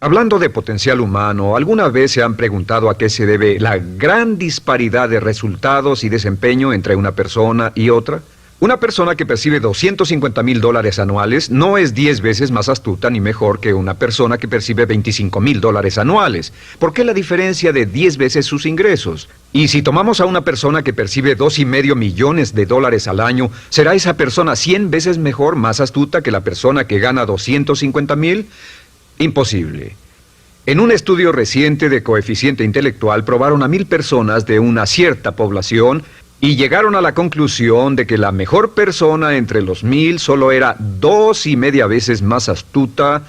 Hablando de potencial humano, ¿alguna vez se han preguntado a qué se debe la gran disparidad de resultados y desempeño entre una persona y otra? Una persona que percibe $250,000 anuales no es 10 veces más astuta ni mejor que una persona que percibe $25,000 anuales. ¿Por qué la diferencia de 10 veces sus ingresos? Y si tomamos a una persona que percibe $2,5 millones al año, ¿será esa persona 100 veces mejor, más astuta que la persona que gana $250,000? Imposible. En un estudio reciente de coeficiente intelectual probaron a 1,000 personas de una cierta población y llegaron a la conclusión de que la mejor persona entre los 1,000 solo era 2,5 veces más astuta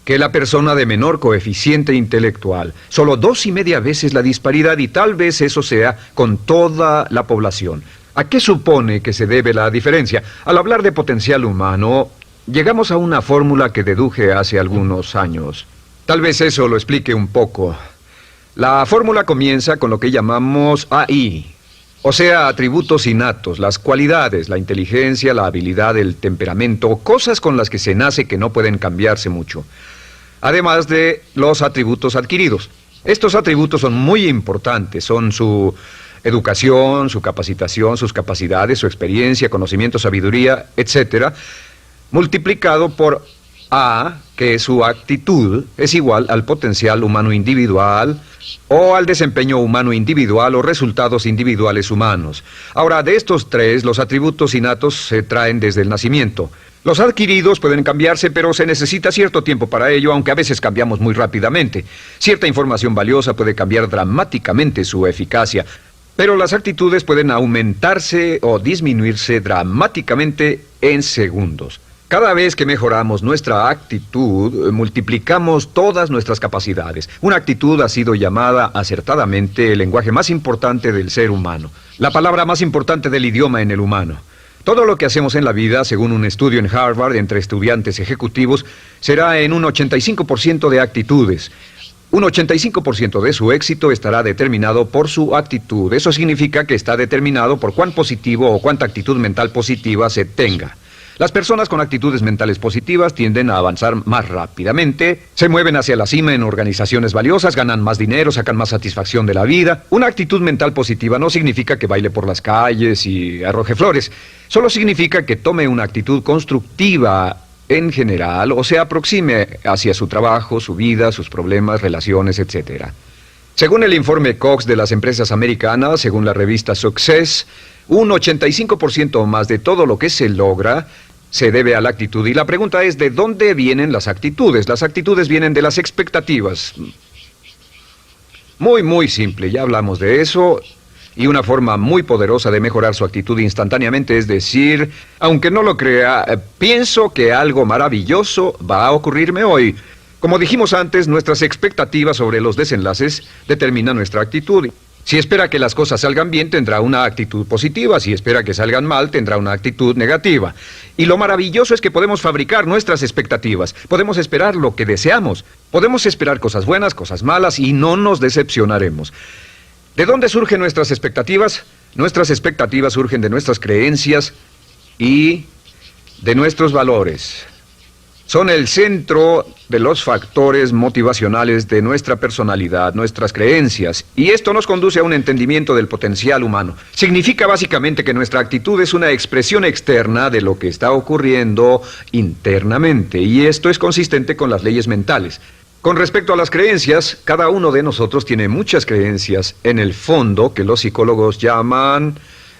que la persona de menor coeficiente intelectual. Solo 2,5 veces la disparidad, y tal vez eso sea con toda la población. ¿A qué supone que se debe la diferencia? Al hablar de potencial humano, llegamos a una fórmula que deduje hace algunos años. Tal vez eso lo explique un poco. La fórmula comienza con lo que llamamos AI, o sea, atributos innatos, las cualidades, la inteligencia, la habilidad, el temperamento, cosas con las que se nace que no pueden cambiarse mucho. Además de los atributos adquiridos. Estos atributos son muy importantes, son su educación, su capacitación, sus capacidades, su experiencia, conocimiento, sabiduría, etcétera, multiplicado por A, que su actitud es igual al potencial humano individual o al desempeño humano individual o resultados individuales humanos. Ahora, de estos tres, los atributos innatos se traen desde el nacimiento. Los adquiridos pueden cambiarse, pero se necesita cierto tiempo para ello, aunque a veces cambiamos muy rápidamente. Cierta información valiosa puede cambiar dramáticamente su eficacia, pero las actitudes pueden aumentarse o disminuirse dramáticamente en segundos. Cada vez que mejoramos nuestra actitud, multiplicamos todas nuestras capacidades. Una actitud ha sido llamada acertadamente el lenguaje más importante del ser humano, la palabra más importante del idioma en el humano. Todo lo que hacemos en la vida, según un estudio en Harvard entre estudiantes ejecutivos, será en un 85% de actitudes. Un 85% de su éxito estará determinado por su actitud. Eso significa que está determinado por cuán positivo o cuánta actitud mental positiva se tenga. Las personas con actitudes mentales positivas tienden a avanzar más rápidamente, se mueven hacia la cima en organizaciones valiosas, ganan más dinero, sacan más satisfacción de la vida. Una actitud mental positiva no significa que baile por las calles y arroje flores. Solo significa que tome una actitud constructiva en general o se aproxime hacia su trabajo, su vida, sus problemas, relaciones, etc. Según el informe Cox de las empresas americanas, según la revista Success, un 85% o más de todo lo que se logra se debe a la actitud. Y la pregunta es, ¿de dónde vienen las actitudes? Las actitudes vienen de las expectativas. Muy simple, ya hablamos de eso. Y una forma muy poderosa de mejorar su actitud instantáneamente es decir, aunque no lo crea, pienso que algo maravilloso va a ocurrirme hoy. Como dijimos antes, nuestras expectativas sobre los desenlaces determinan nuestra actitud. Si espera que las cosas salgan bien, tendrá una actitud positiva. Si espera que salgan mal, tendrá una actitud negativa. Y lo maravilloso es que podemos fabricar nuestras expectativas. Podemos esperar lo que deseamos. Podemos esperar cosas buenas, cosas malas, y no nos decepcionaremos. ¿De dónde surgen nuestras expectativas? Nuestras expectativas surgen de nuestras creencias y de nuestros valores. Son el centro de los factores motivacionales de nuestra personalidad, nuestras creencias, y esto nos conduce a un entendimiento del potencial humano. Significa básicamente que nuestra actitud es una expresión externa de lo que está ocurriendo internamente, y esto es consistente con las leyes mentales. Con respecto a las creencias, cada uno de nosotros tiene muchas creencias en el fondo que los psicólogos llaman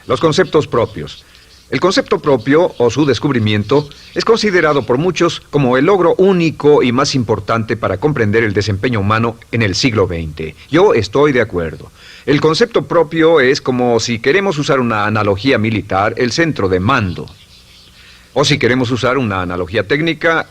los conceptos propios. El concepto propio, o su descubrimiento, es considerado por muchos como el logro único y más importante para comprender el desempeño humano en el siglo XX. Yo estoy de acuerdo. El concepto propio es como, si queremos usar una analogía militar, el centro de mando. O si queremos usar una analogía técnica,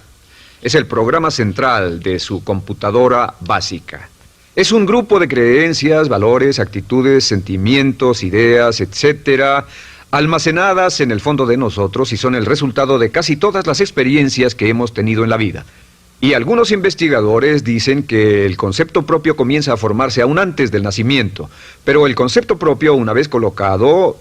es el programa central de su computadora básica. Es un grupo de creencias, valores, actitudes, sentimientos, ideas, etcétera, almacenadas en el fondo de nosotros y son el resultado de casi todas las experiencias que hemos tenido en la vida. Y algunos investigadores dicen que el concepto propio comienza a formarse aún antes del nacimiento, pero el concepto propio, una vez colocado,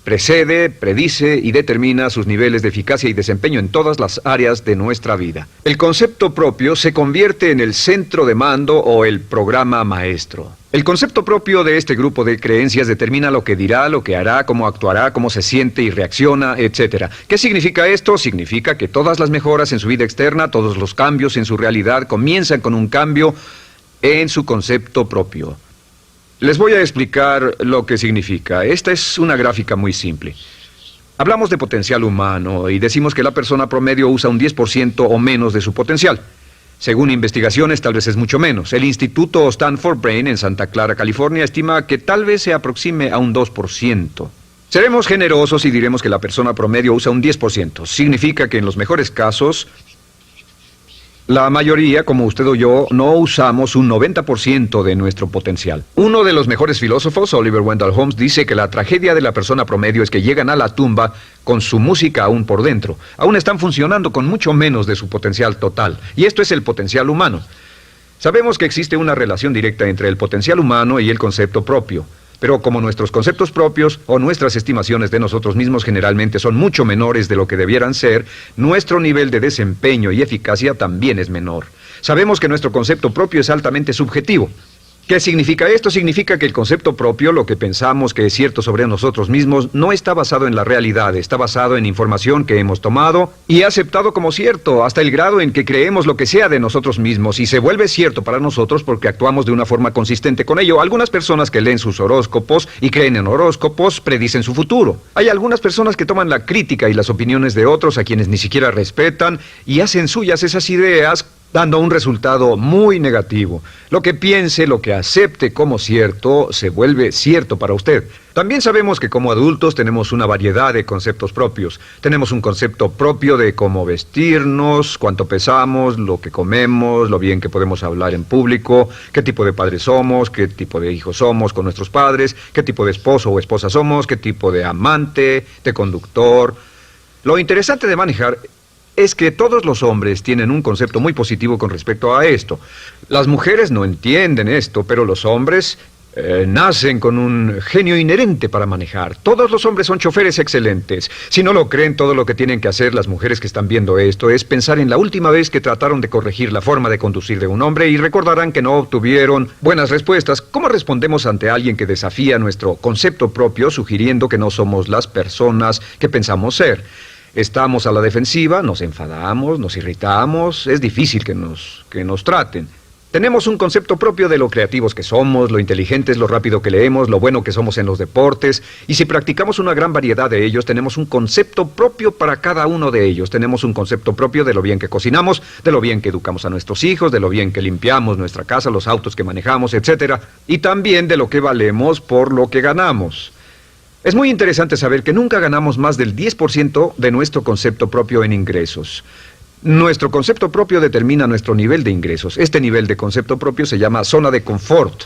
Precede, predice y determina sus niveles de eficacia y desempeño en todas las áreas de nuestra vida. El concepto propio se convierte en el centro de mando o el programa maestro. El concepto propio de este grupo de creencias determina lo que dirá, lo que hará, cómo actuará, cómo se siente y reacciona, etc. ¿Qué significa esto? Significa que todas las mejoras en su vida externa, todos los cambios en su realidad comienzan con un cambio en su concepto propio. Les voy a explicar lo que significa. Esta es una gráfica muy simple. Hablamos de potencial humano y decimos que la persona promedio usa un 10% o menos de su potencial. Según investigaciones, tal vez es mucho menos. El Instituto Stanford Brain en Santa Clara, California, estima que tal vez se aproxime a un 2%. Seremos generosos y diremos que la persona promedio usa un 10%. Significa que en los mejores casos, la mayoría, como usted o yo, no usamos un 90% de nuestro potencial. Uno de los mejores filósofos, Oliver Wendell Holmes, dice que la tragedia de la persona promedio es que llegan a la tumba con su música aún por dentro. Aún están funcionando con mucho menos de su potencial total. Y esto es el potencial humano. Sabemos que existe una relación directa entre el potencial humano y el concepto propio. Pero como nuestros conceptos propios o nuestras estimaciones de nosotros mismos generalmente son mucho menores de lo que debieran ser, nuestro nivel de desempeño y eficacia también es menor. Sabemos que nuestro concepto propio es altamente subjetivo. ¿Qué significa esto? Significa que el concepto propio, lo que pensamos que es cierto sobre nosotros mismos, no está basado en la realidad, está basado en información que hemos tomado y aceptado como cierto, hasta el grado en que creemos lo que sea de nosotros mismos y se vuelve cierto para nosotros porque actuamos de una forma consistente con ello. Algunas personas que leen sus horóscopos y creen en horóscopos predicen su futuro. Hay algunas personas que toman la crítica y las opiniones de otros a quienes ni siquiera respetan y hacen suyas esas ideas, dando un resultado muy negativo. Lo que piense, lo que acepte como cierto, se vuelve cierto para usted. También sabemos que como adultos tenemos una variedad de conceptos propios. Tenemos un concepto propio de cómo vestirnos, cuánto pesamos, lo que comemos, lo bien que podemos hablar en público, qué tipo de padres somos, qué tipo de hijos somos con nuestros padres, qué tipo de esposo o esposa somos, qué tipo de amante, de conductor. Lo interesante de manejar es que todos los hombres tienen un concepto muy positivo con respecto a esto. Las mujeres no entienden esto, pero los hombres nacen con un genio inherente para manejar. Todos los hombres son choferes excelentes. Si no lo creen, todo lo que tienen que hacer las mujeres que están viendo esto es pensar en la última vez que trataron de corregir la forma de conducir de un hombre y recordarán que no obtuvieron buenas respuestas. ¿Cómo respondemos ante alguien que desafía nuestro concepto propio, sugiriendo que no somos las personas que pensamos ser? Estamos a la defensiva, nos enfadamos, nos irritamos, es difícil que nos traten. Tenemos un concepto propio de lo creativos que somos, lo inteligentes, lo rápido que leemos, lo bueno que somos en los deportes, y si practicamos una gran variedad de ellos, tenemos un concepto propio para cada uno de ellos. Tenemos un concepto propio de lo bien que cocinamos, de lo bien que educamos a nuestros hijos, de lo bien que limpiamos nuestra casa, los autos que manejamos, etc. Y también de lo que valemos por lo que ganamos. Es muy interesante saber que nunca ganamos más del 10% de nuestro concepto propio en ingresos. Nuestro concepto propio determina nuestro nivel de ingresos. Este nivel de concepto propio se llama zona de confort.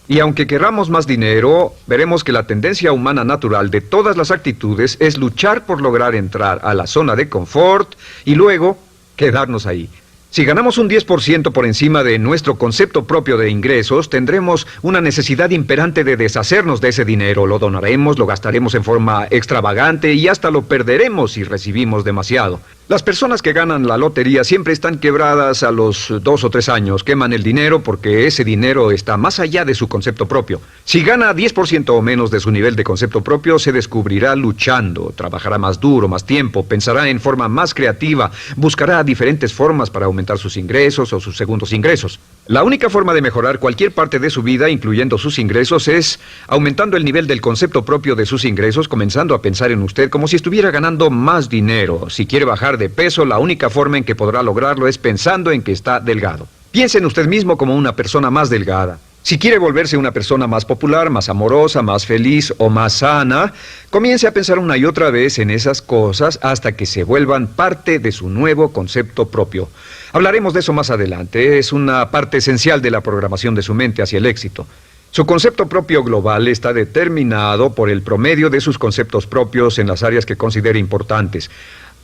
Y aunque querramos más dinero, veremos que la tendencia humana natural de todas las actitudes es luchar por lograr entrar a la zona de confort y luego quedarnos ahí. Si ganamos un 10% por encima de nuestro concepto propio de ingresos, tendremos una necesidad imperante de deshacernos de ese dinero. Lo donaremos, lo gastaremos en forma extravagante y hasta lo perderemos si recibimos demasiado. Las personas que ganan la lotería siempre están quebradas a los 2 o 3 años. Queman el dinero porque ese dinero está más allá de su concepto propio. Si gana 10% o menos de su nivel de concepto propio, se descubrirá luchando, trabajará más duro, más tiempo, pensará en forma más creativa, buscará diferentes formas para aumentar sus ingresos o sus segundos ingresos. La única forma de mejorar cualquier parte de su vida, incluyendo sus ingresos, es aumentando el nivel del concepto propio de sus ingresos, comenzando a pensar en usted como si estuviera ganando más dinero. Si quiere bajar de peso, la única forma en que podrá lograrlo es pensando en que está delgado. Piense en usted mismo como una persona más delgada. Si quiere volverse una persona más popular, más amorosa, más feliz o más sana, comience a pensar una y otra vez en esas cosas hasta que se vuelvan parte de su nuevo concepto propio. Hablaremos de eso más adelante. Es una parte esencial de la programación de su mente hacia el éxito. Su concepto propio global está determinado por el promedio de sus conceptos propios en las áreas que considere importantes.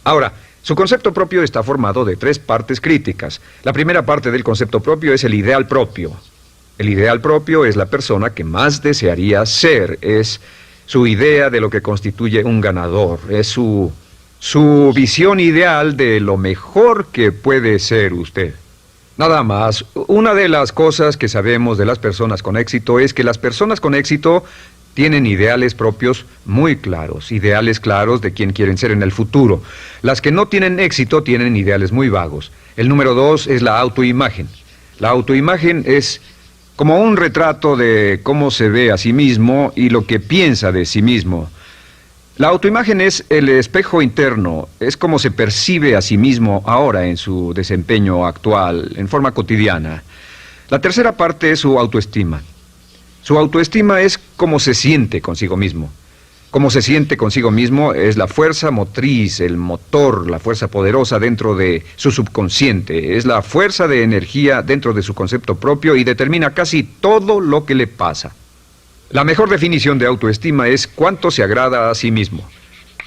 Ahora, su concepto propio está formado de 3 partes críticas. La primera parte del concepto propio es el ideal propio. El ideal propio es la persona que más desearía ser, es su idea de lo que constituye un ganador, es su visión ideal de lo mejor que puede ser usted. Nada más, una de las cosas que sabemos de las personas con éxito es que las personas con éxito tienen ideales propios muy claros, ideales claros de quién quieren ser en el futuro. Las que no tienen éxito tienen ideales muy vagos. El número 2 es la autoimagen. La autoimagen es como un retrato de cómo se ve a sí mismo y lo que piensa de sí mismo. La autoimagen es el espejo interno, es como se percibe a sí mismo ahora en su desempeño actual, en forma cotidiana. La tercera parte es su autoestima. Su autoestima es cómo se siente consigo mismo. Cómo se siente consigo mismo es la fuerza motriz, el motor, la fuerza poderosa dentro de su subconsciente. Es la fuerza de energía dentro de su concepto propio y determina casi todo lo que le pasa. La mejor definición de autoestima es cuánto se agrada a sí mismo.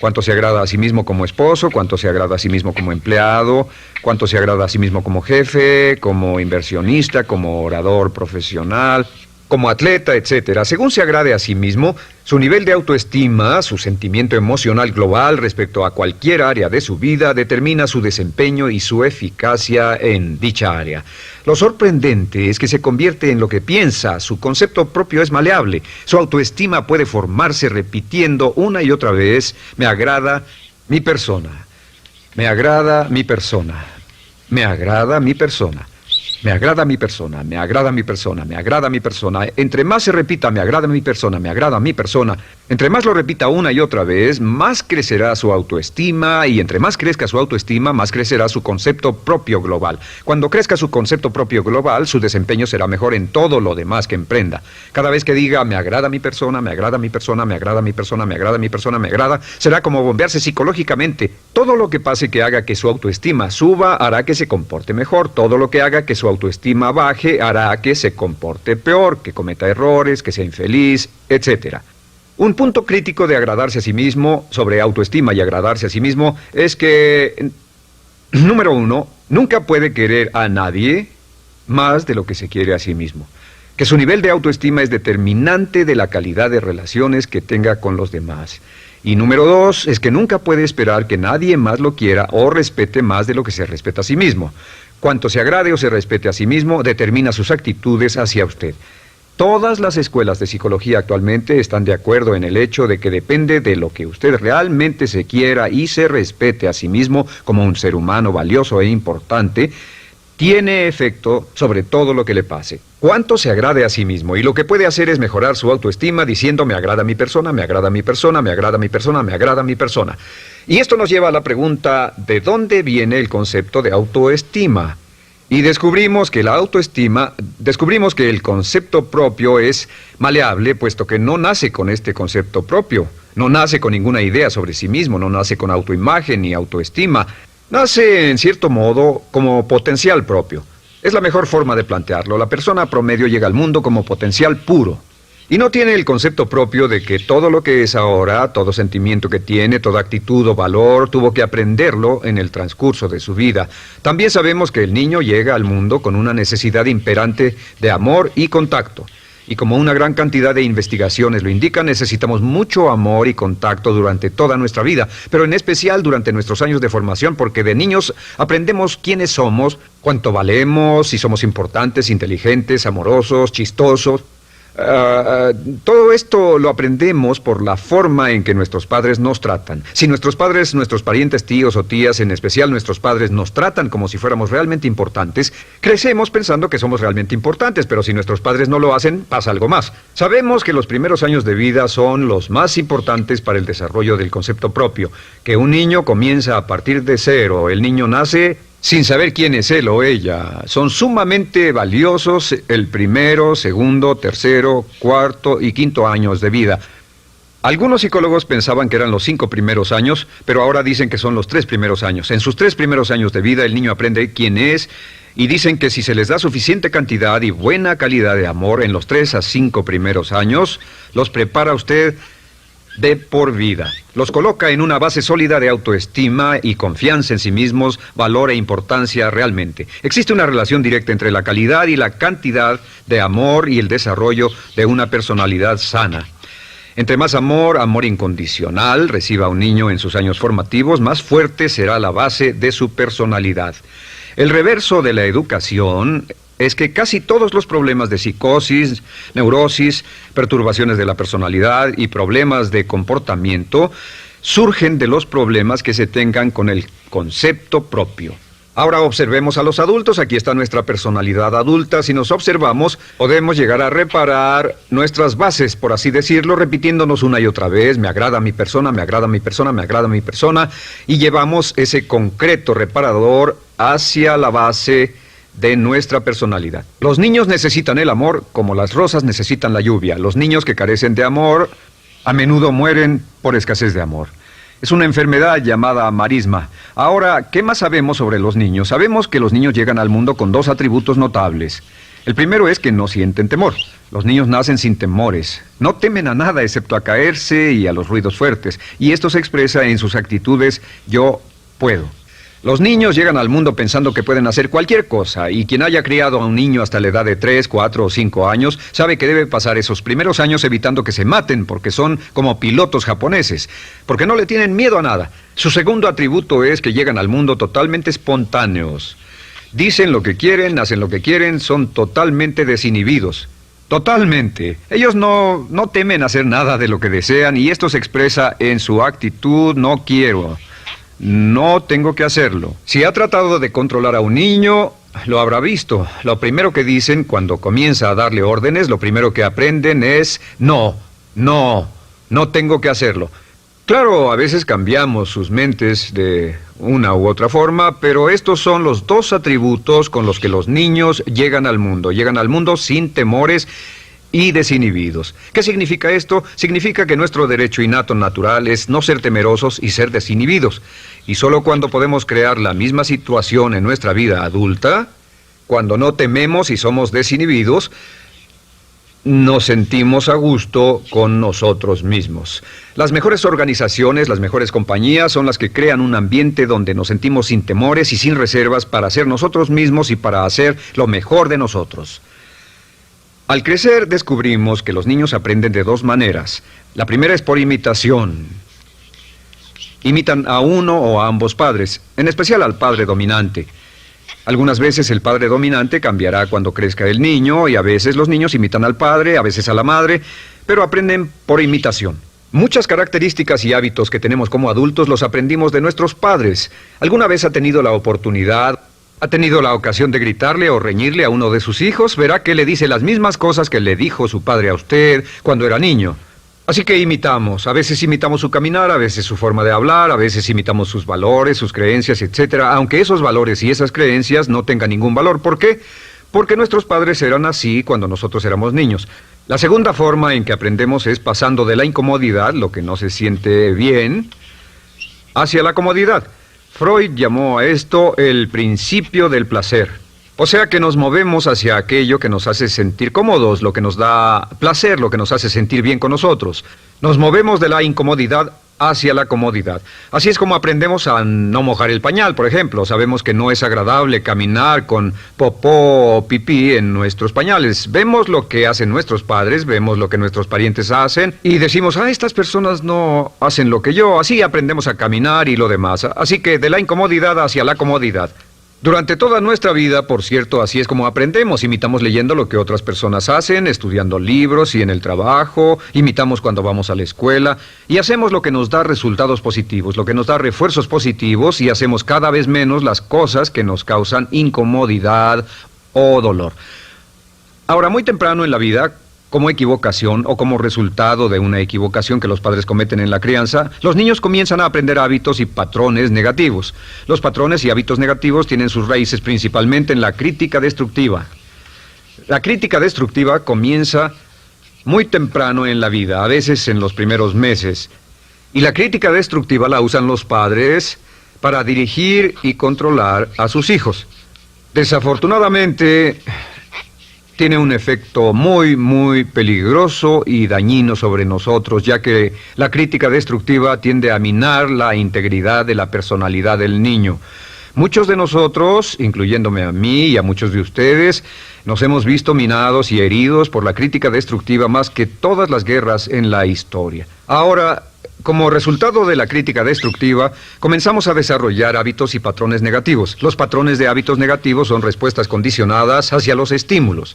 Cuánto se agrada a sí mismo como esposo, cuánto se agrada a sí mismo como empleado, cuánto se agrada a sí mismo como jefe, como inversionista, como orador profesional, como atleta, etcétera. Según se agrade a sí mismo, su nivel de autoestima, su sentimiento emocional global respecto a cualquier área de su vida, determina su desempeño y su eficacia en dicha área. Lo sorprendente es que se convierte en lo que piensa, su concepto propio es maleable, su autoestima puede formarse repitiendo una y otra vez, me agrada mi persona, me agrada mi persona, me agrada mi persona. Me agrada mi persona, me agrada mi persona, me agrada mi persona. Entre más se repita, me agrada mi persona, me agrada mi persona, entre más lo repita una y otra vez, más crecerá su autoestima y entre más crezca su autoestima, más crecerá su concepto propio global. Cuando crezca su concepto propio global, su desempeño será mejor en todo lo demás que emprenda. Cada vez que diga, me agrada mi persona, me agrada mi persona, me agrada mi persona, me agrada mi persona, me agrada, será como bombearse psicológicamente. Todo lo que pase que haga que su autoestima suba, hará que se comporte mejor. Todo lo que haga que su autoestima baje, hará que se comporte peor, que cometa errores, que sea infeliz, etc. Un punto crítico de agradarse a sí mismo, sobre autoestima y agradarse a sí mismo, es que, número 1, nunca puede querer a nadie más de lo que se quiere a sí mismo. Que su nivel de autoestima es determinante de la calidad de relaciones que tenga con los demás. Y número 2, es que nunca puede esperar que nadie más lo quiera o respete más de lo que se respeta a sí mismo. Cuanto se agrade o se respete a sí mismo, determina sus actitudes hacia usted. Todas las escuelas de psicología actualmente están de acuerdo en el hecho de que depende de lo que usted realmente se quiera y se respete a sí mismo como un ser humano valioso e importante, tiene efecto sobre todo lo que le pase. Cuánto se agrade a sí mismo y lo que puede hacer es mejorar su autoestima diciendo me agrada mi persona, me agrada mi persona, me agrada mi persona, me agrada mi persona. Y esto nos lleva a la pregunta, ¿de dónde viene el concepto de autoestima? Y descubrimos que el concepto propio es maleable, puesto que no nace con este concepto propio, no nace con ninguna idea sobre sí mismo, no nace con autoimagen ni autoestima, nace en cierto modo como potencial propio. Es la mejor forma de plantearlo. La persona promedio llega al mundo como potencial puro. Y no tiene el concepto propio de que todo lo que es ahora, todo sentimiento que tiene, toda actitud o valor, tuvo que aprenderlo en el transcurso de su vida. También sabemos que el niño llega al mundo con una necesidad imperante de amor y contacto. Y como una gran cantidad de investigaciones lo indican, necesitamos mucho amor y contacto durante toda nuestra vida, pero en especial durante nuestros años de formación, porque de niños aprendemos quiénes somos, cuánto valemos, si somos importantes, inteligentes, amorosos, chistosos. Todo esto lo aprendemos por la forma en que nuestros padres nos tratan. Si nuestros padres, nuestros parientes, tíos o tías, en especial nuestros padres, nos tratan como si fuéramos realmente importantes, crecemos pensando que somos realmente importantes, pero si nuestros padres no lo hacen, pasa algo más. Sabemos que los primeros años de vida son los más importantes para el desarrollo del concepto propio, que un niño comienza a partir de cero. El niño nace sin saber quién es él o ella. Son sumamente valiosos el primero, segundo, tercero, cuarto y quinto años de vida. Algunos psicólogos pensaban que eran los 5 primeros años, pero ahora dicen que son los 3 primeros años. En sus 3 primeros años de vida el niño aprende quién es y dicen que si se les da suficiente cantidad y buena calidad de amor en los 3 a 5 primeros años, los prepara usted de por vida. Los coloca en una base sólida de autoestima y confianza en sí mismos, valor e importancia realmente. Existe una relación directa entre la calidad y la cantidad de amor y el desarrollo de una personalidad sana. Entre más amor, amor incondicional, reciba un niño en sus años formativos, más fuerte será la base de su personalidad. El reverso de la educación es que casi todos los problemas de psicosis, neurosis, perturbaciones de la personalidad y problemas de comportamiento surgen de los problemas que se tengan con el concepto propio. Ahora observemos a los adultos. Aquí está nuestra personalidad adulta. Si nos observamos, podemos llegar a reparar nuestras bases, por así decirlo, repitiéndonos una y otra vez: me agrada mi persona, me agrada mi persona, me agrada mi persona, y llevamos ese concreto reparador hacia la base de nuestra personalidad. Los niños necesitan el amor como las rosas necesitan la lluvia. Los niños que carecen de amor a menudo mueren por escasez de amor. Es una enfermedad llamada marisma. Ahora, ¿qué más sabemos sobre los niños? Sabemos que los niños llegan al mundo con dos atributos notables. El primero es que no sienten temor. Los niños nacen sin temores. No temen a nada excepto a caerse y a los ruidos fuertes. Y esto se expresa en sus actitudes: yo puedo. Los niños llegan al mundo pensando que pueden hacer cualquier cosa, y quien haya criado a un niño hasta la edad de 3, 4 o 5 años sabe que debe pasar esos primeros años evitando que se maten, porque son como pilotos japoneses, porque no le tienen miedo a nada. Su segundo atributo es que llegan al mundo totalmente espontáneos. Dicen lo que quieren, hacen lo que quieren, son totalmente desinhibidos. Totalmente. Ellos no temen hacer nada de lo que desean, y esto se expresa en su actitud: no quiero. No tengo que hacerlo. Si ha tratado de controlar a un niño, lo habrá visto. Lo primero que dicen cuando comienza a darle órdenes, lo primero que aprenden es: no tengo que hacerlo. Claro, a veces cambiamos sus mentes de una u otra forma, pero estos son los dos atributos con los que los niños llegan al mundo. Llegan al mundo sin temores y desinhibidos. ¿Qué significa esto? Significa que nuestro derecho innato natural es no ser temerosos y ser desinhibidos. Y solo cuando podemos crear la misma situación en nuestra vida adulta, cuando no tememos y somos desinhibidos, nos sentimos a gusto con nosotros mismos. Las mejores organizaciones, las mejores compañías son las que crean un ambiente donde nos sentimos sin temores y sin reservas para ser nosotros mismos y para hacer lo mejor de nosotros. Al crecer descubrimos que los niños aprenden de dos maneras. La primera es por imitación. Imitan a uno o a ambos padres, en especial al padre dominante. Algunas veces el padre dominante cambiará cuando crezca el niño, y a veces los niños imitan al padre, a veces a la madre, pero aprenden por imitación. Muchas características y hábitos que tenemos como adultos los aprendimos de nuestros padres. ¿Alguna vez ha tenido la ocasión de gritarle o reñirle a uno de sus hijos? Verá que le dice las mismas cosas que le dijo su padre a usted cuando era niño. Así que imitamos. A veces imitamos su caminar, a veces su forma de hablar, a veces imitamos sus valores, sus creencias, etcétera, aunque esos valores y esas creencias no tengan ningún valor. ¿Por qué? Porque nuestros padres eran así cuando nosotros éramos niños. La segunda forma en que aprendemos es pasando de la incomodidad, lo que no se siente bien, hacia la comodidad. Freud llamó a esto el principio del placer. O sea que nos movemos hacia aquello que nos hace sentir cómodos, lo que nos da placer, lo que nos hace sentir bien con nosotros. Nos movemos de la incomodidad hacia la comodidad. Así es como aprendemos a no mojar el pañal, por ejemplo. Sabemos que no es agradable caminar con popó o pipí en nuestros pañales. Vemos lo que hacen nuestros padres, vemos lo que nuestros parientes hacen y decimos: estas personas no hacen lo que yo. Así aprendemos a caminar y lo demás. Así que de la incomodidad hacia la comodidad. Durante toda nuestra vida, por cierto, así es como aprendemos. Imitamos leyendo lo que otras personas hacen, estudiando libros y en el trabajo, imitamos cuando vamos a la escuela, y hacemos lo que nos da resultados positivos, lo que nos da refuerzos positivos, y hacemos cada vez menos las cosas que nos causan incomodidad o dolor. Ahora, muy temprano en la vida, como equivocación o como resultado de una equivocación que los padres cometen en la crianza, los niños comienzan a aprender hábitos y patrones negativos. Los patrones y hábitos negativos tienen sus raíces principalmente en la crítica destructiva. La crítica destructiva comienza muy temprano en la vida, a veces en los primeros meses. Y la crítica destructiva la usan los padres para dirigir y controlar a sus hijos. Desafortunadamente, tiene un efecto muy peligroso y dañino sobre nosotros, ya que la crítica destructiva tiende a minar la integridad de la personalidad del niño. Muchos de nosotros, incluyéndome a mí y a muchos de ustedes, nos hemos visto minados y heridos por la crítica destructiva más que todas las guerras en la historia. Ahora, como resultado de la crítica destructiva, comenzamos a desarrollar hábitos y patrones negativos. Los patrones de hábitos negativos son respuestas condicionadas hacia los estímulos.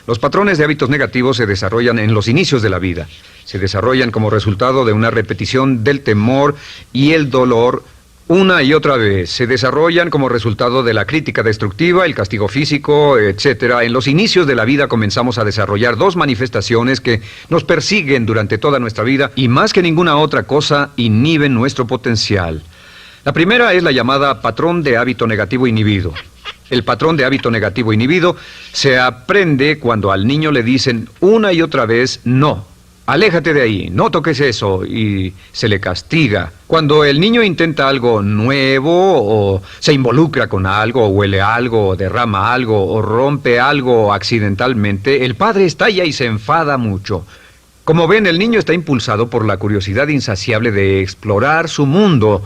Los patrones de hábitos negativos se desarrollan en los inicios de la vida. Se desarrollan como resultado de una repetición del temor y el dolor una y otra vez. Se desarrollan como resultado de la crítica destructiva, el castigo físico, etc. En los inicios de la vida comenzamos a desarrollar dos manifestaciones que nos persiguen durante toda nuestra vida y más que ninguna otra cosa inhiben nuestro potencial. La primera es la llamada patrón de hábito negativo inhibido. El patrón de hábito negativo inhibido se aprende cuando al niño le dicen una y otra vez no. Aléjate de ahí, no toques eso, y se le castiga. Cuando el niño intenta algo nuevo, o se involucra con algo, o huele algo, o derrama algo, o rompe algo accidentalmente, el padre estalla y se enfada mucho. Como ven, el niño está impulsado por la curiosidad insaciable de explorar su mundo.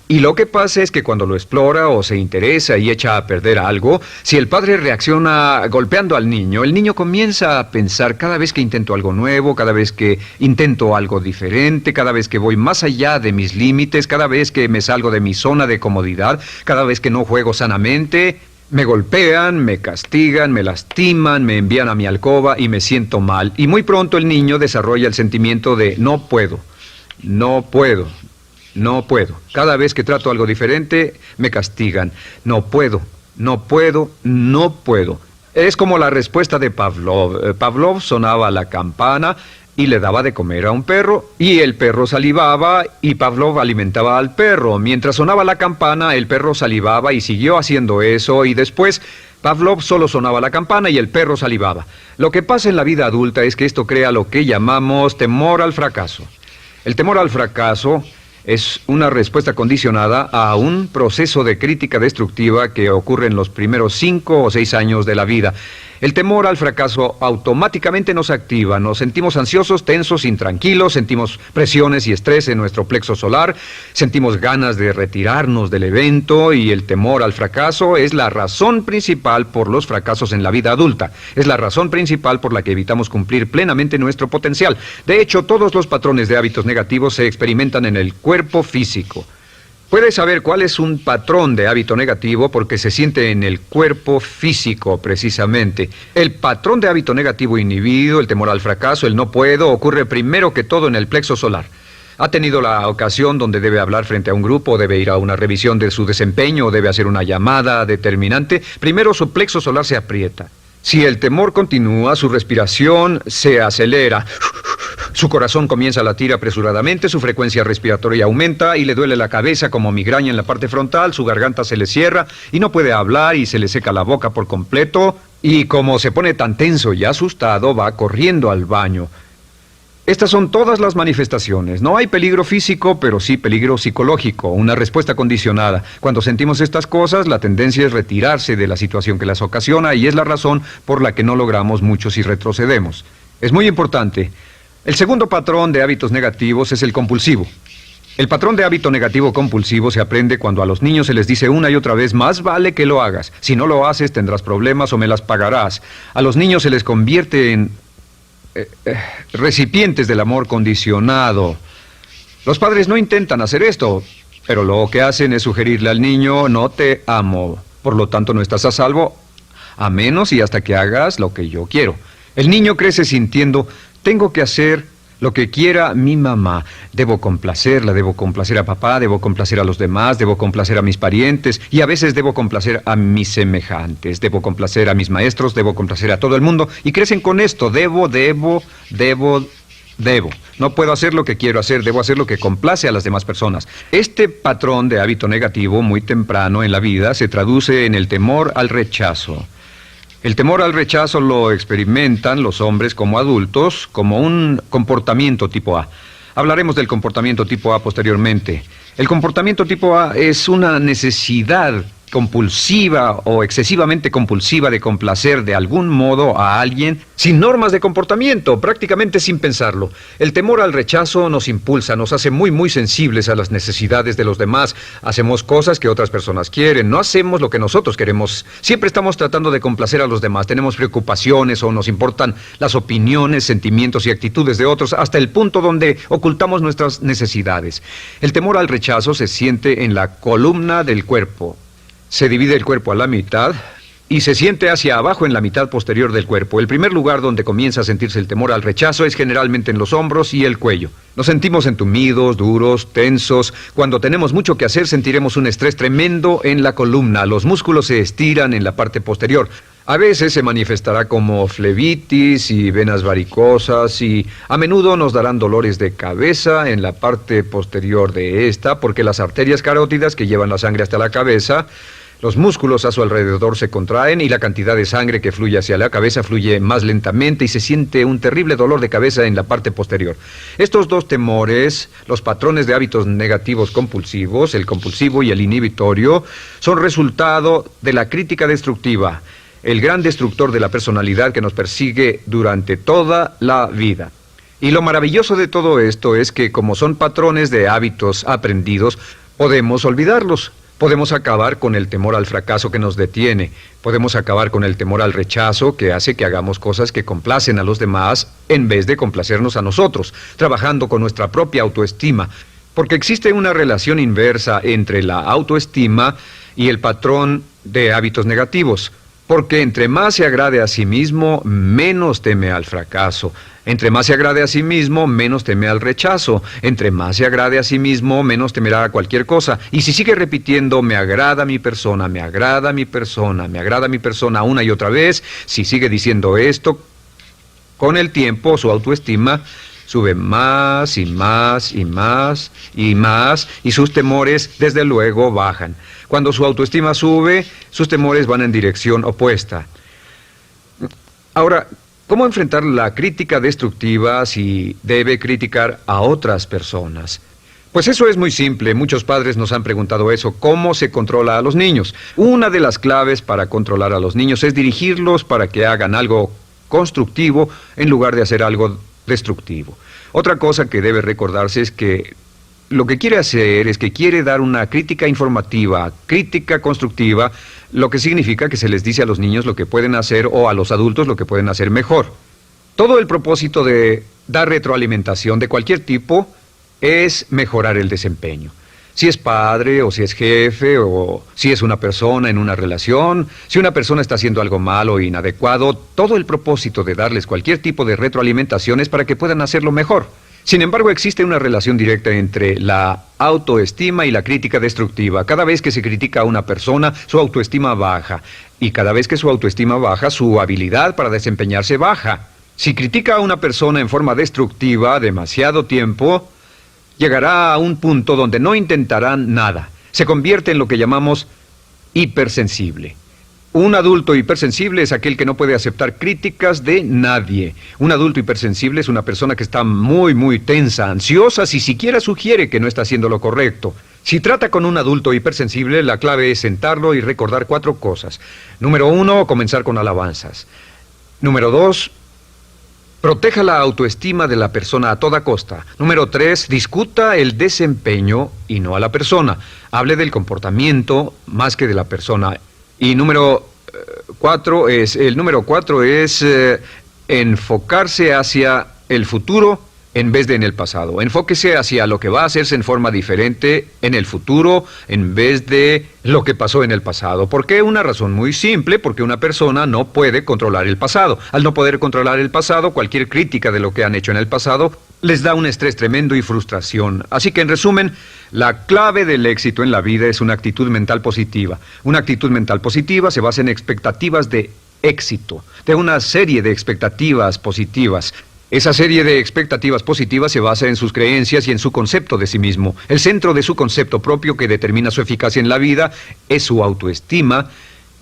Y lo que pasa es que cuando lo explora o se interesa y echa a perder algo, si el padre reacciona golpeando al niño, el niño comienza a pensar cada vez que intento algo nuevo, cada vez que intento algo diferente, cada vez que voy más allá de mis límites, cada vez que me salgo de mi zona de comodidad, cada vez que no juego sanamente, me golpean, me castigan, me lastiman, me envían a mi alcoba y me siento mal. Y muy pronto el niño desarrolla el sentimiento de no puedo, no puedo. No puedo. Cada vez que trato algo diferente, me castigan. No puedo, no puedo, no puedo. Es como la respuesta de Pavlov. Pavlov sonaba la campana y le daba de comer a un perro, y el perro salivaba, y Pavlov alimentaba al perro. Mientras sonaba la campana, el perro salivaba y siguió haciendo eso, y después Pavlov solo sonaba la campana y el perro salivaba. Lo que pasa en la vida adulta es que esto crea lo que llamamos temor al fracaso. El temor al fracaso es una respuesta condicionada a un proceso de crítica destructiva que ocurre en los primeros 5 o 6 años de la vida. El temor al fracaso automáticamente nos activa, nos sentimos ansiosos, tensos, intranquilos, sentimos presiones y estrés en nuestro plexo solar, sentimos ganas de retirarnos del evento, y el temor al fracaso es la razón principal por los fracasos en la vida adulta. Es la razón principal por la que evitamos cumplir plenamente nuestro potencial. De hecho, todos los patrones de hábitos negativos se experimentan en el cuerpo físico. Puedes saber cuál es un patrón de hábito negativo porque se siente en el cuerpo físico, precisamente. El patrón de hábito negativo inhibido, el temor al fracaso, el no puedo, ocurre primero que todo en el plexo solar. ¿Ha tenido la ocasión donde debe hablar frente a un grupo, debe ir a una revisión de su desempeño o debe hacer una llamada determinante? Primero su plexo solar se aprieta. Si el temor continúa, su respiración se acelera. Su corazón comienza a latir apresuradamente, su frecuencia respiratoria aumenta y le duele la cabeza como migraña en la parte frontal, su garganta se le cierra y no puede hablar y se le seca la boca por completo. Y como se pone tan tenso y asustado, va corriendo al baño. Estas son todas las manifestaciones. No hay peligro físico, pero sí peligro psicológico, una respuesta condicionada. Cuando sentimos estas cosas, la tendencia es retirarse de la situación que las ocasiona y es la razón por la que no logramos mucho si retrocedemos. Es muy importante. El segundo patrón de hábitos negativos es el compulsivo. El patrón de hábito negativo compulsivo se aprende cuando a los niños se les dice una y otra vez, más vale que lo hagas. Si no lo haces, tendrás problemas o me las pagarás. A los niños se les convierte en recipientes del amor condicionado. Los padres no intentan hacer esto, pero lo que hacen es sugerirle al niño, no te amo. Por lo tanto, no estás a salvo, a menos y hasta que hagas lo que yo quiero. El niño crece sintiendo, tengo que hacer lo que quiera mi mamá. Debo complacerla, debo complacer a papá, debo complacer a los demás, debo complacer a mis parientes y a veces debo complacer a mis semejantes, debo complacer a mis maestros, debo complacer a todo el mundo y crecen con esto, debo. No puedo hacer lo que quiero hacer, debo hacer lo que complace a las demás personas. Este patrón de hábito negativo muy temprano en la vida se traduce en el temor al rechazo. El temor al rechazo lo experimentan los hombres como adultos como un comportamiento tipo A. Hablaremos del comportamiento tipo A posteriormente. El comportamiento tipo A es una necesidad compulsiva o excesivamente compulsiva de complacer de algún modo a alguien sin normas de comportamiento, prácticamente sin pensarlo. El temor al rechazo nos impulsa, nos hace muy sensibles a las necesidades de los demás. Hacemos cosas que otras personas quieren, no hacemos lo que nosotros queremos. Siempre estamos tratando de complacer a los demás. Tenemos preocupaciones o nos importan las opiniones, sentimientos y actitudes de otros hasta el punto donde ocultamos nuestras necesidades. El temor al rechazo se siente en la columna del cuerpo. Se divide el cuerpo a la mitad y se siente hacia abajo en la mitad posterior del cuerpo. El primer lugar donde comienza a sentirse el temor al rechazo es generalmente en los hombros y el cuello. Nos sentimos entumidos, duros, tensos. Cuando tenemos mucho que hacer sentiremos un estrés tremendo en la columna. Los músculos se estiran en la parte posterior. A veces se manifestará como flebitis y venas varicosas y a menudo nos darán dolores de cabeza en la parte posterior de esta porque las arterias carótidas que llevan la sangre hasta la cabeza, los músculos a su alrededor se contraen y la cantidad de sangre que fluye hacia la cabeza fluye más lentamente y se siente un terrible dolor de cabeza en la parte posterior. Estos dos temores, los patrones de hábitos negativos compulsivos, el compulsivo y el inhibitorio, son resultado de la crítica destructiva, el gran destructor de la personalidad que nos persigue durante toda la vida. Y lo maravilloso de todo esto es que como son patrones de hábitos aprendidos, podemos olvidarlos. Podemos acabar con el temor al fracaso que nos detiene. Podemos acabar con el temor al rechazo que hace que hagamos cosas que complacen a los demás en vez de complacernos a nosotros, trabajando con nuestra propia autoestima. Porque existe una relación inversa entre la autoestima y el patrón de hábitos negativos. Porque entre más se agrade a sí mismo, menos teme al fracaso. Entre más se agrade a sí mismo, menos teme al rechazo. Entre más se agrade a sí mismo, menos temerá a cualquier cosa. Y si sigue repitiendo, me agrada mi persona, me agrada mi persona, me agrada mi persona una y otra vez, si sigue diciendo esto, con el tiempo su autoestima sube más y más y más y más y sus temores desde luego bajan. Cuando su autoestima sube, sus temores van en dirección opuesta. Ahora, ¿cómo enfrentar la crítica destructiva si debe criticar a otras personas? Pues eso es muy simple. Muchos padres nos han preguntado eso. ¿Cómo se controla a los niños? Una de las claves para controlar a los niños es dirigirlos para que hagan algo constructivo en lugar de hacer algo destructivo. Otra cosa que debe recordarse es que lo que quiere hacer es que quiere dar una crítica informativa, crítica constructiva, lo que significa que se les dice a los niños lo que pueden hacer o a los adultos lo que pueden hacer mejor. Todo el propósito de dar retroalimentación de cualquier tipo es mejorar el desempeño. Si es padre o si es jefe o si es una persona en una relación, si una persona está haciendo algo malo o inadecuado, todo el propósito de darles cualquier tipo de retroalimentación es para que puedan hacerlo mejor. Sin embargo, existe una relación directa entre la autoestima y la crítica destructiva. Cada vez que se critica a una persona, su autoestima baja. Y cada vez que su autoestima baja, su habilidad para desempeñarse baja. Si critica a una persona en forma destructiva demasiado tiempo, llegará a un punto donde no intentarán nada. Se convierte en lo que llamamos hipersensible. Un adulto hipersensible es aquel que no puede aceptar críticas de nadie. Un adulto hipersensible es una persona que está muy tensa, ansiosa, si siquiera sugiere que no está haciendo lo correcto. Si trata con un adulto hipersensible, la clave es sentarlo y recordar 4 cosas. Número 1, comenzar con alabanzas. Número 2, proteja la autoestima de la persona a toda costa. Número 3, discuta el desempeño y no a la persona. Hable del comportamiento más que de la persona. Y número 4 es enfocarse hacia el futuro en vez de en el pasado. Enfóquese hacia lo que va a hacerse en forma diferente en el futuro en vez de lo que pasó en el pasado. ¿Por qué? Una razón muy simple, porque una persona no puede controlar el pasado. Al no poder controlar el pasado, cualquier crítica de lo que han hecho en el pasado les da un estrés tremendo y frustración. Así que, en resumen, la clave del éxito en la vida es una actitud mental positiva. Una actitud mental positiva se basa en expectativas de éxito, de una serie de expectativas positivas. Esa serie de expectativas positivas se basa en sus creencias y en su concepto de sí mismo. El centro de su concepto propio que determina su eficacia en la vida es su autoestima,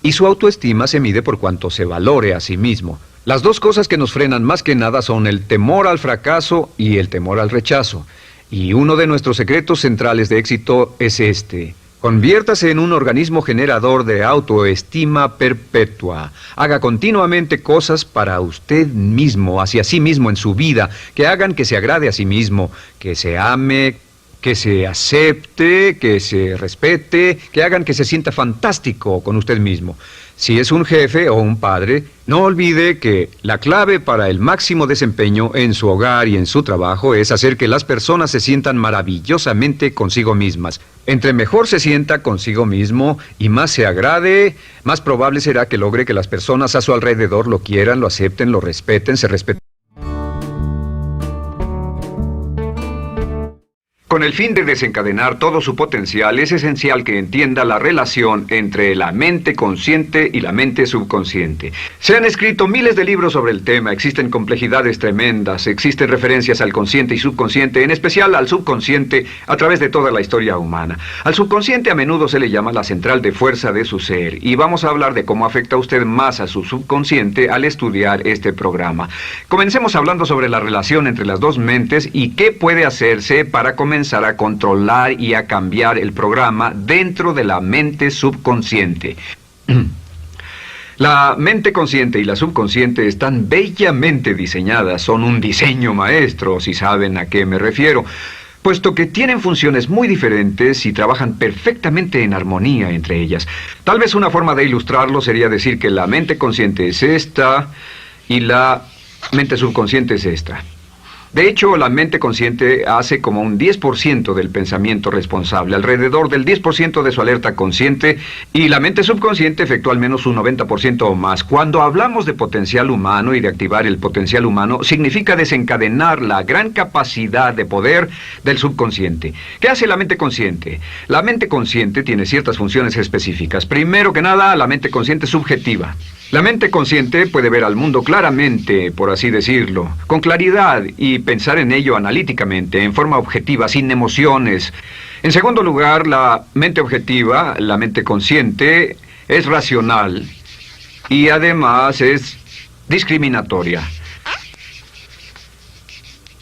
y su autoestima se mide por cuanto se valore a sí mismo. Las dos cosas que nos frenan más que nada son el temor al fracaso y el temor al rechazo. Y uno de nuestros secretos centrales de éxito es este: Conviértase en un organismo generador de autoestima perpetua. Haga continuamente cosas para usted mismo, hacia sí mismo en su vida, que hagan que se agrade a sí mismo, que se ame, que se acepte, que se respete, que hagan que se sienta fantástico con usted mismo. Si es un jefe o un padre, no olvide que la clave para el máximo desempeño en su hogar y en su trabajo es hacer que las personas se sientan maravillosamente consigo mismas. Entre mejor se sienta consigo mismo y más se agrade, más probable será que logre que las personas a su alrededor lo quieran, lo acepten, lo respeten, se respeten. Con el fin de desencadenar todo su potencial, es esencial que entienda la relación entre la mente consciente y la mente subconsciente. Se han escrito miles de libros sobre el tema, existen complejidades tremendas, existen referencias al consciente y subconsciente, en especial al subconsciente a través de toda la historia humana. Al subconsciente a menudo se le llama la central de fuerza de su ser, y vamos a hablar de cómo afecta usted más a su subconsciente al estudiar este programa. Comencemos hablando sobre la relación entre las dos mentes y qué puede hacerse para comenzar a controlar y a cambiar el programa dentro de la mente subconsciente. La mente consciente y la subconsciente están bellamente diseñadas, son un diseño maestro, si saben a qué me refiero, puesto que tienen funciones muy diferentes y trabajan perfectamente en armonía entre ellas. Tal vez una forma de ilustrarlo sería decir que la mente consciente es esta y la mente subconsciente es esta. De hecho, la mente consciente hace como un 10% del pensamiento responsable, alrededor del 10% de su alerta consciente, y la mente subconsciente efectúa al menos un 90% o más. Cuando hablamos de potencial humano y de activar el potencial humano, significa desencadenar la gran capacidad de poder del subconsciente. ¿Qué hace la mente consciente? La mente consciente tiene ciertas funciones específicas. Primero que nada, la mente consciente es subjetiva. La mente consciente puede ver al mundo claramente, por así decirlo, con claridad y pensar en ello analíticamente, en forma objetiva, sin emociones. En segundo lugar, la mente objetiva, la mente consciente, es racional y además es discriminatoria.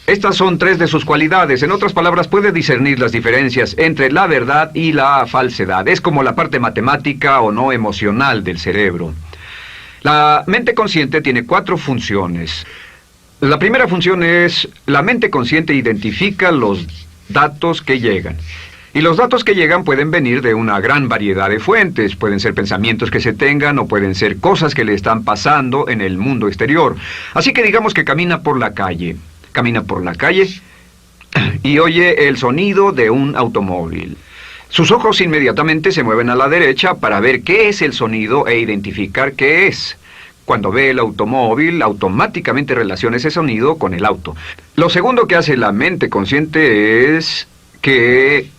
Estas son tres de sus cualidades. En otras palabras, puede discernir las diferencias entre la verdad y la falsedad. Es como la parte matemática o no emocional del cerebro. La mente consciente tiene 4 funciones. La primera función es, la mente consciente identifica los datos que llegan. Y los datos que llegan pueden venir de una gran variedad de fuentes. Pueden ser pensamientos que se tengan o pueden ser cosas que le están pasando en el mundo exterior. Así que digamos que camina por la calle. Camina por la calle y oye el sonido de un automóvil. Sus ojos inmediatamente se mueven a la derecha para ver qué es el sonido e identificar qué es. Cuando ve el automóvil, automáticamente relaciona ese sonido con el auto. Lo segundo que hace la mente consciente es que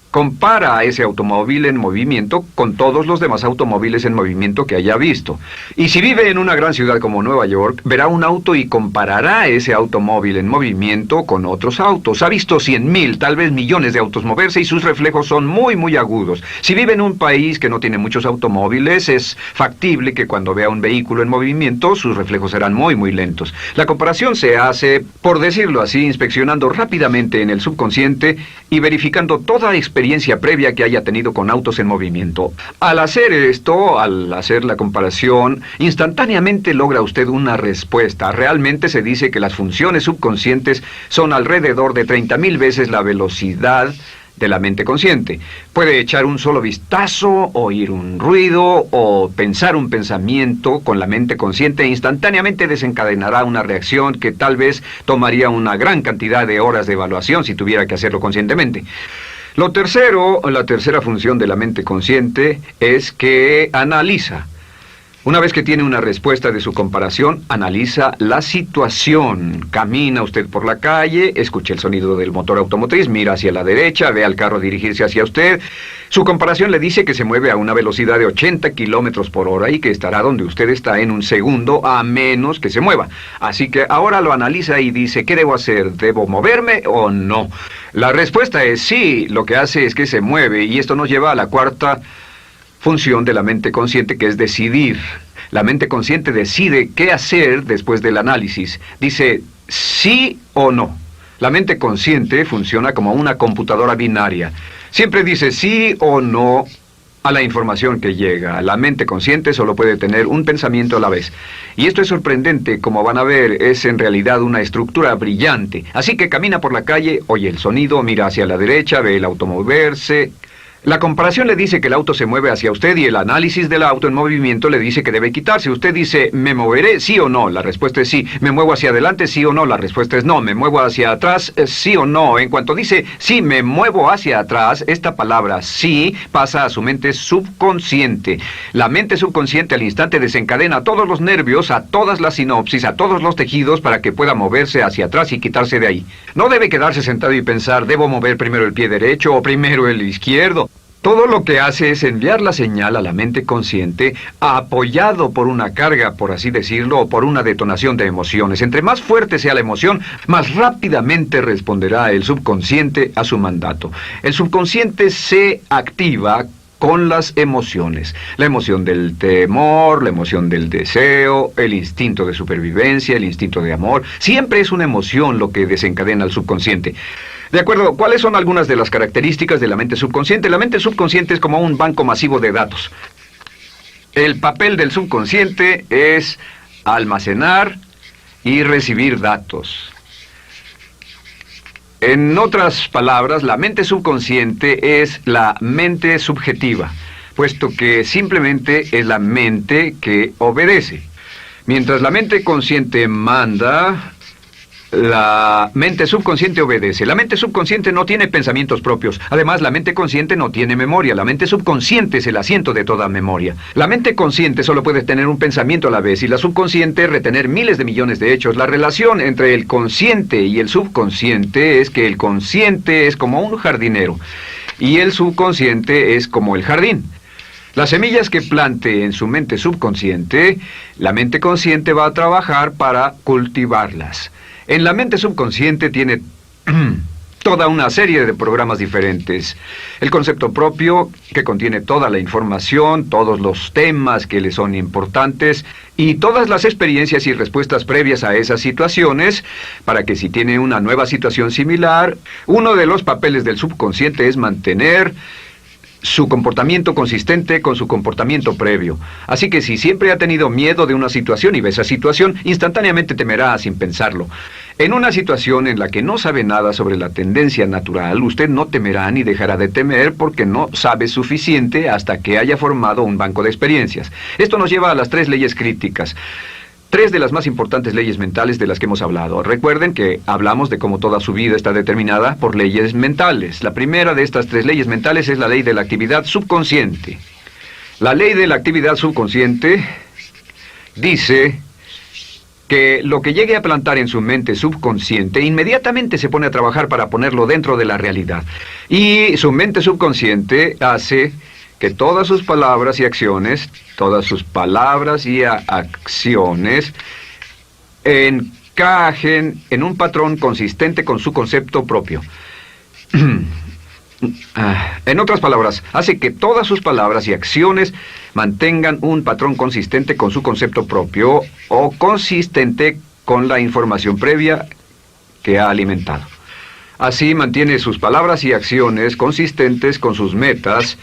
compara a ese automóvil en movimiento con todos los demás automóviles en movimiento que haya visto. Y si vive en una gran ciudad como Nueva York, verá un auto y comparará ese automóvil en movimiento con otros autos. Ha visto 100,000, tal vez millones de autos moverse y sus reflejos son muy, muy agudos. Si vive en un país que no tiene muchos automóviles, es factible que cuando vea un vehículo en movimiento, sus reflejos serán muy, muy lentos. La comparación se hace, por decirlo así, inspeccionando rápidamente en el subconsciente y verificando toda experiencia previa que haya tenido con autos en movimiento. Al hacer esto, al hacer la comparación, instantáneamente logra usted una respuesta. Realmente se dice que las funciones subconscientes son alrededor de 30,000 veces la velocidad de la mente consciente. Puede echar un solo vistazo, oír un ruido o pensar un pensamiento con la mente consciente e instantáneamente desencadenará una reacción que tal vez tomaría una gran cantidad de horas de evaluación si tuviera que hacerlo conscientemente. La tercera función de la mente consciente es que analiza. Una vez que tiene una respuesta de su comparación, analiza la situación. Camina usted por la calle, escucha el sonido del motor automotriz, mira hacia la derecha, ve al carro dirigirse hacia usted. Su comparación le dice que se mueve a una velocidad de 80 kilómetros por hora y que estará donde usted está en un segundo, a menos que se mueva. Así que ahora lo analiza y dice, ¿qué debo hacer? ¿Debo moverme o no? La respuesta es sí, lo que hace es que se mueve, y esto nos lleva a la cuarta función de la mente consciente, que es decidir. La mente consciente decide qué hacer después del análisis. Dice sí o no. La mente consciente funciona como una computadora binaria. Siempre dice sí o no a la información que llega. La mente consciente solo puede tener un pensamiento a la vez. Y esto es sorprendente, como van a ver, es en realidad una estructura brillante. Así que camina por la calle, oye el sonido, mira hacia la derecha, ve el auto moverse. La comparación le dice que el auto se mueve hacia usted y el análisis del auto en movimiento le dice que debe quitarse. Usted dice, ¿me moveré? ¿Sí o no? La respuesta es sí. ¿Me muevo hacia adelante? ¿Sí o no? La respuesta es no. ¿Me muevo hacia atrás? ¿Sí o no? En cuanto dice, sí, me muevo hacia atrás, esta palabra sí pasa a su mente subconsciente. La mente subconsciente al instante desencadena a todos los nervios, a todas las sinapsis, a todos los tejidos para que pueda moverse hacia atrás y quitarse de ahí. No debe quedarse sentado y pensar, ¿debo mover primero el pie derecho o primero el izquierdo? Todo lo que hace es enviar la señal a la mente consciente, apoyado por una carga, por así decirlo, o por una detonación de emociones. Entre más fuerte sea la emoción, más rápidamente responderá el subconsciente a su mandato. El subconsciente se activa con las emociones. La emoción del temor, la emoción del deseo, el instinto de supervivencia, el instinto de amor. Siempre es una emoción lo que desencadena al subconsciente. De acuerdo, ¿cuáles son algunas de las características de la mente subconsciente? La mente subconsciente es como un banco masivo de datos. El papel del subconsciente es almacenar y recibir datos. En otras palabras, la mente subconsciente es la mente subjetiva, puesto que simplemente es la mente que obedece. Mientras la mente consciente manda, la mente subconsciente obedece. La mente subconsciente no tiene pensamientos propios. Además, la mente consciente no tiene memoria. La mente subconsciente es el asiento de toda memoria. La mente consciente solo puede tener un pensamiento a la vez y la subconsciente retener miles de millones de hechos. La relación entre el consciente y el subconsciente es que el consciente es como un jardinero y el subconsciente es como el jardín. Las semillas que plante en su mente subconsciente, la mente consciente va a trabajar para cultivarlas. En la mente subconsciente tiene toda una serie de programas diferentes. El concepto propio, que contiene toda la información, todos los temas que le son importantes y todas las experiencias y respuestas previas a esas situaciones, para que si tiene una nueva situación similar, uno de los papeles del subconsciente es mantener su comportamiento consistente con su comportamiento previo. Así que si siempre ha tenido miedo de una situación y ve esa situación, instantáneamente temerá sin pensarlo. En una situación en la que no sabe nada sobre la tendencia natural, usted no temerá ni dejará de temer porque no sabe suficiente hasta que haya formado un banco de experiencias. Esto nos lleva a las 3 leyes críticas. 3 de las más importantes leyes mentales de las que hemos hablado. Recuerden que hablamos de cómo toda su vida está determinada por leyes mentales. La primera de estas 3 leyes mentales es la ley de la actividad subconsciente. La ley de la actividad subconsciente dice que lo que llegue a plantar en su mente subconsciente inmediatamente se pone a trabajar para ponerlo dentro de la realidad. Y su mente subconsciente hace que todas sus palabras y acciones, encajen en un patrón consistente con su concepto propio. En otras palabras, hace que todas sus palabras y acciones mantengan un patrón consistente con su concepto propio o consistente con la información previa que ha alimentado. Así mantiene sus palabras y acciones consistentes con sus metas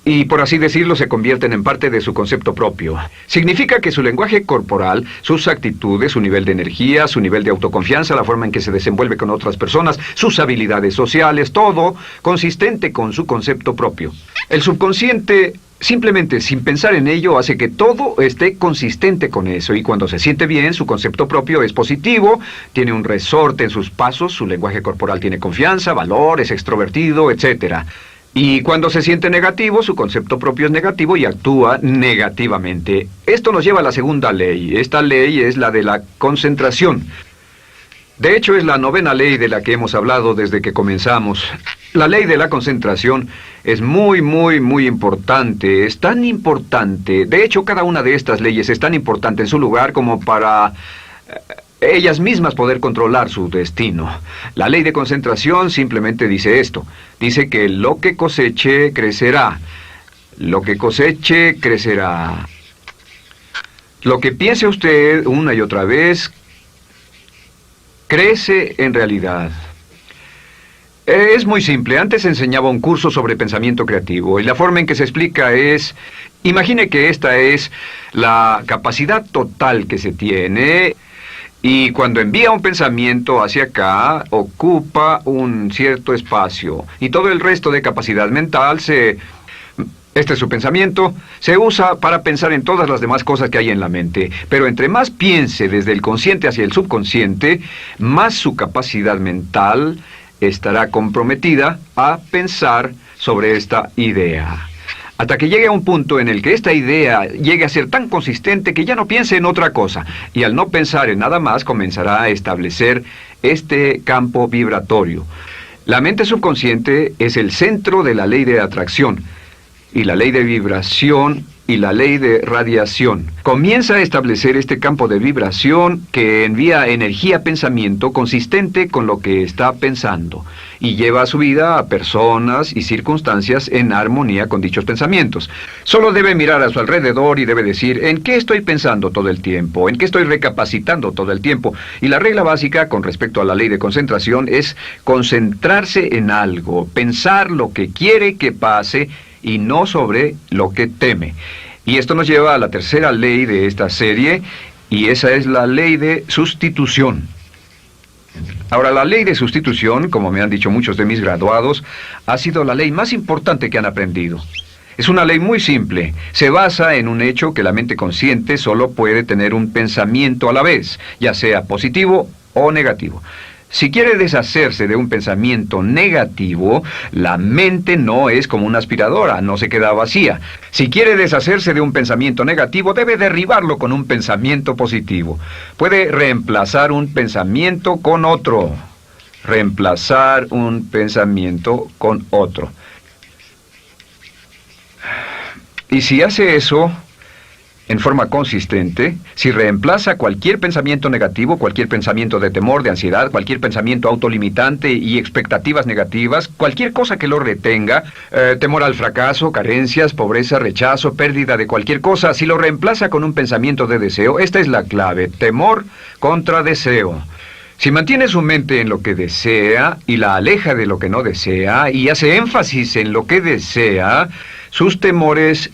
y, por así decirlo, se convierten en parte de su concepto propio. Significa que su lenguaje corporal, sus actitudes, su nivel de energía, su nivel de autoconfianza, la forma en que se desenvuelve con otras personas, sus habilidades sociales, todo consistente con su concepto propio. El subconsciente, simplemente sin pensar en ello, hace que todo esté consistente con eso, y cuando se siente bien, su concepto propio es positivo, tiene un resorte en sus pasos, su lenguaje corporal tiene confianza, valor, es extrovertido, etc. Y cuando se siente negativo, su concepto propio es negativo y actúa negativamente. Esto nos lleva a la segunda ley. Esta ley es la de la concentración. De hecho, es la 9ª ley de la que hemos hablado desde que comenzamos. La ley de la concentración es muy importante. Es tan importante. De hecho, cada una de estas leyes es tan importante en su lugar como para ellas mismas poder controlar su destino. La ley de concentración simplemente dice esto. Dice que lo que coseche, crecerá. Lo que coseche, crecerá. Lo que piense usted una y otra vez, crece en realidad. Es muy simple. Antes enseñaba un curso sobre pensamiento creativo y la forma en que se explica es, imagine que esta es la capacidad total que se tiene y cuando envía un pensamiento hacia acá ocupa un cierto espacio y todo el resto de capacidad mental este es su pensamiento, se usa para pensar en todas las demás cosas que hay en la mente. Pero entre más piense desde el consciente hacia el subconsciente, más su capacidad mental estará comprometida a pensar sobre esta idea. Hasta que llegue a un punto en el que esta idea llegue a ser tan consistente que ya no piense en otra cosa. Y al no pensar en nada más, comenzará a establecer este campo vibratorio. La mente subconsciente es el centro de la ley de atracción, y la ley de vibración y la ley de radiación. Comienza a establecer este campo de vibración que envía energía-pensamiento consistente con lo que está pensando y lleva a su vida a personas y circunstancias en armonía con dichos pensamientos. Solo debe mirar a su alrededor y debe decir, ¿en qué estoy pensando todo el tiempo? ¿En qué estoy recapacitando todo el tiempo? Y la regla básica con respecto a la ley de concentración es concentrarse en algo, pensar lo que quiere que pase y no sobre lo que teme. Y esto nos lleva a la tercera ley de esta serie, y esa es la ley de sustitución. Ahora, la ley de sustitución, como me han dicho muchos de mis graduados, ha sido la ley más importante que han aprendido. Es una ley muy simple. Se basa en un hecho que la mente consciente solo puede tener un pensamiento a la vez, ya sea positivo o negativo. Si quiere deshacerse de un pensamiento negativo, la mente no es como una aspiradora, no se queda vacía. Si quiere deshacerse de un pensamiento negativo, debe derribarlo con un pensamiento positivo. Puede reemplazar un pensamiento con otro. Reemplazar un pensamiento con otro. Y si hace eso en forma consistente, si reemplaza cualquier pensamiento negativo, cualquier pensamiento de temor, de ansiedad, cualquier pensamiento autolimitante y expectativas negativas, cualquier cosa que lo retenga, temor al fracaso, carencias, pobreza, rechazo, pérdida de cualquier cosa, si lo reemplaza con un pensamiento de deseo, esta es la clave, temor contra deseo. Si mantiene su mente en lo que desea y la aleja de lo que no desea y hace énfasis en lo que desea, sus temores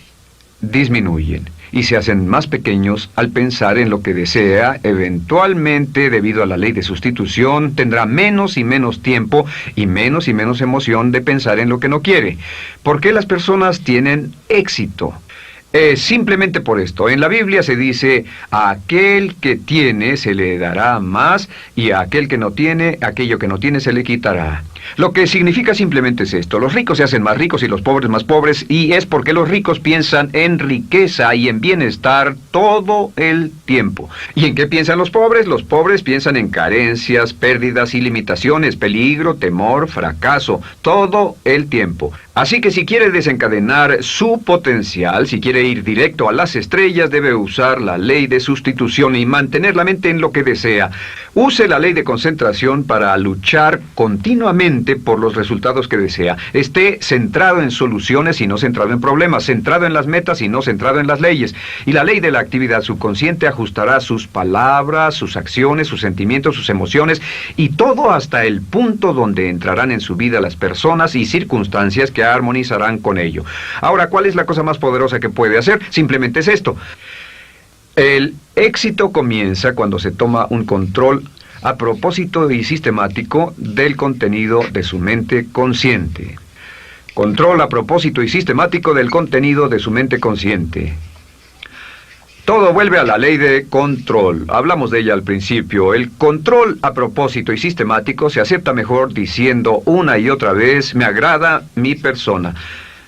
disminuyen y se hacen más pequeños al pensar en lo que desea. Eventualmente, debido a la ley de sustitución, tendrá menos y menos tiempo y menos emoción de pensar en lo que no quiere. ¿Por qué las personas tienen éxito? Simplemente por esto. En la Biblia se dice, a aquel que tiene se le dará más, y a aquel que no tiene, aquello que no tiene se le quitará. Lo que significa simplemente es esto: los ricos se hacen más ricos y los pobres más pobres, y es porque los ricos piensan en riqueza y en bienestar todo el tiempo. ¿Y en qué piensan los pobres? Los pobres piensan en carencias, pérdidas y limitaciones, peligro, temor, fracaso, todo el tiempo. Así que si quiere desencadenar su potencial, si quiere ir directo a las estrellas, debe usar la ley de sustitución y mantener la mente en lo que desea. Use la ley de concentración para luchar continuamente por los resultados que desea. Esté centrado en soluciones y no centrado en problemas, centrado en las metas y no centrado en las leyes. Y la ley de la actividad subconsciente ajustará sus palabras, sus acciones, sus sentimientos, sus emociones y todo hasta el punto donde entrarán en su vida las personas y circunstancias que armonizarán con ello. Ahora, ¿cuál es la cosa más poderosa que puede hacer? Simplemente es esto. El éxito comienza cuando se toma un control a propósito y sistemático del contenido de su mente consciente. Control a propósito y sistemático del contenido de su mente consciente. Todo vuelve a la ley de control. Hablamos de ella al principio. El control a propósito y sistemático se acepta mejor diciendo una y otra vez, me agrada mi persona.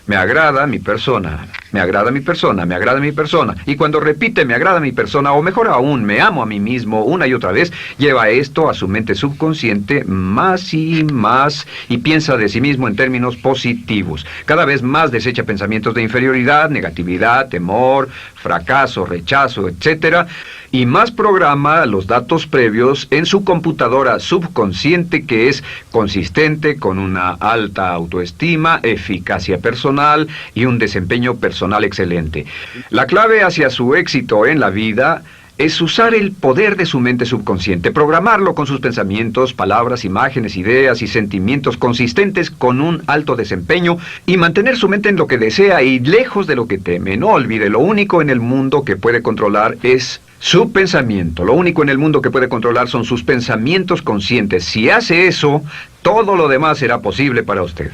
Me agrada mi persona, me agrada mi persona, me agrada mi persona. Y cuando repite me agrada mi persona, o mejor aún, me amo a mí mismo una y otra vez, lleva esto a su mente subconsciente más y piensa de sí mismo en términos positivos. Cada vez más desecha pensamientos de inferioridad, negatividad, temor, fracaso, rechazo, etc. Y más programa los datos previos en su computadora subconsciente, que es consistente con una alta autoestima, eficacia personal y un desempeño personal excelente. La clave hacia su éxito en la vida es usar el poder de su mente subconsciente, programarlo con sus pensamientos, palabras, imágenes, ideas y sentimientos consistentes con un alto desempeño y mantener su mente en lo que desea y lejos de lo que teme. No olvide, lo único en el mundo que puede controlar es su pensamiento. Lo único en el mundo que puede controlar son sus pensamientos conscientes. Si hace eso, todo lo demás será posible para usted.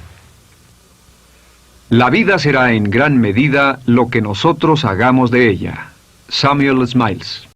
La vida será en gran medida lo que nosotros hagamos de ella. Samuel Smiles.